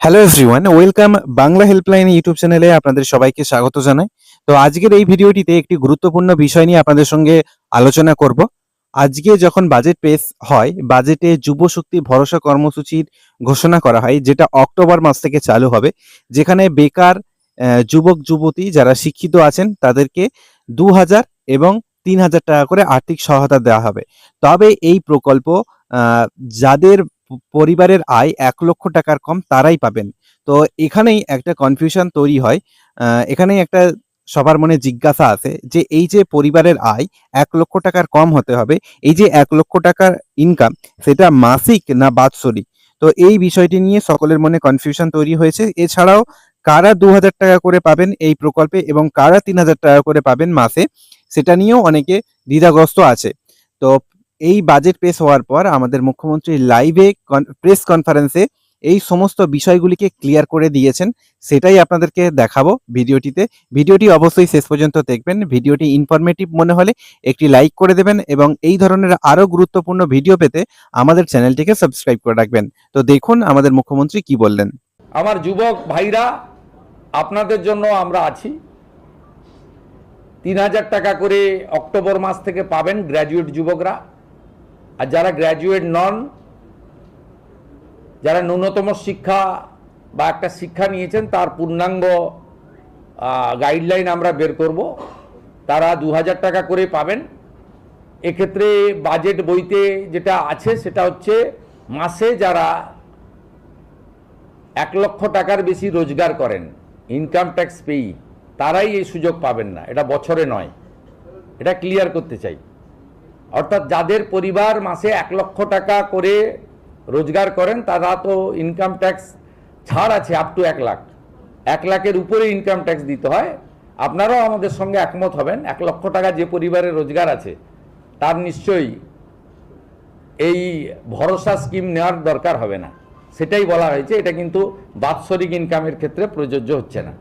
Hello everyone, welcome Bangla helpline YouTube চ্যানেলে আপনাদের সবাইকে স্বাগত জানাই। তো আজকের এই ভিডিওটিতে একটি গুরুত্বপূর্ণ বিষয় নিয়ে আপনাদের সঙ্গে আলোচনা করব। আজকে যখন বাজেট পেশ হয়, বাজেটে যুব শক্তি ভরসা কর্মসূচির ঘোষণা করা হয়, যেটা অক্টোবর মাস থেকে চালু হবে, যেখানে বেকার যুবক যুবতী যারা শিক্ষিত আছেন তাদেরকে ২,০০০ এবং ৩,০০০ টাকা করে আর্থিক সহায়তা দেওয়া হবে। তবে এই প্রকল্প যাদের পরিবারের আয় ১,০০,০০০ টাকার কম তারাই পাবেন। তো এখানেই একটা কনফিউশন তৈরি হয়। এখানেই একটা সবার মনে জিজ্ঞাসা আছে যে এই যে পরিবারের আয় ১,০০,০০০ টাকার কম হতে হবে, এই যে ১,০০,০০০ টাকার ইনকাম সেটা মাসিক না বাৎসরিক? তো এই বিষয়টি নিয়ে সকলের মনে কনফিউশন তৈরি হয়েছে। এছাড়াও কারা ২,০০০ টাকা করে পাবেন এই প্রকল্পে এবং কারা ৩,০০০ টাকা করে পাবেন মাসে, সেটা নিয়েও অনেকে দ্বিধাগ্রস্ত আছে। তো এই বাজেট পেশ হওয়ার পর আমাদের মুখ্যমন্ত্রী লাইভে প্রেস কনফারেন্সে এই সমস্ত বিষয়গুলিকে ক্লিয়ার করে দিয়েছেন। সেটাই আপনাদেরকে দেখাবো ভিডিওটিতে। ভিডিওটি অবশ্যই শেষ পর্যন্ত দেখবেন। ভিডিওটি ইনফরমেটিভ মনে হলে একটি লাইক করে দেবেন এবং এই ধরনের আরও গুরুত্বপূর্ণ ভিডিও পেতে আমাদের চ্যানেলটিকে সাবস্ক্রাইব করে রাখবেন। তো দেখুন আমাদের মুখ্যমন্ত্রী কি বললেন। আমার যুবক ভাইরা, আপনাদের জন্য আমরা আছি। ৩,০০০ টাকা করে অক্টোবর মাস থেকে পাবেন গ্র্যাজুয়েট যুবকরা। আর যারা গ্র্যাজুয়েট নন, যারা ন্যূনতম শিক্ষা বা একটা শিক্ষা নিয়েছেন তার পূর্ণাঙ্গ গাইডলাইন আমরা বের করব, তারা ২,০০০ টাকা করে পাবেন। এক্ষেত্রে বাজেট বইতে যেটা আছে সেটা হচ্ছে মাসে যারা ১,০০,০০০ টাকার বেশি রোজগার করেন, ইনকাম ট্যাক্স পেই, তারাই এই সুযোগ পাবেন না। এটা বছরে নয়, এটা ক্লিয়ার করতে চাই। অর্থাৎ যাদের পরিবার মাসে ১,০০,০০০ টাকা করে রোজগার করেন তারা তো ইনকাম ট্যাক্স ছাড় আছে আপ টু ১,০০,০০০। ১,০০,০০০-এর উপরে ইনকাম ট্যাক্স দিতে হয়। আপনারাও আমাদের সঙ্গে একমত হবেন, ১,০০,০০০ টাকা যে পরিবারের রোজগার আছে তার নিশ্চয়ই এই ভরসা স্কিম নেওয়ার দরকার হবে না। সেটাই বলা হয়েছে। এটা কিন্তু বাৎসরিক ইনকামের ক্ষেত্রে প্রযোজ্য হচ্ছে না।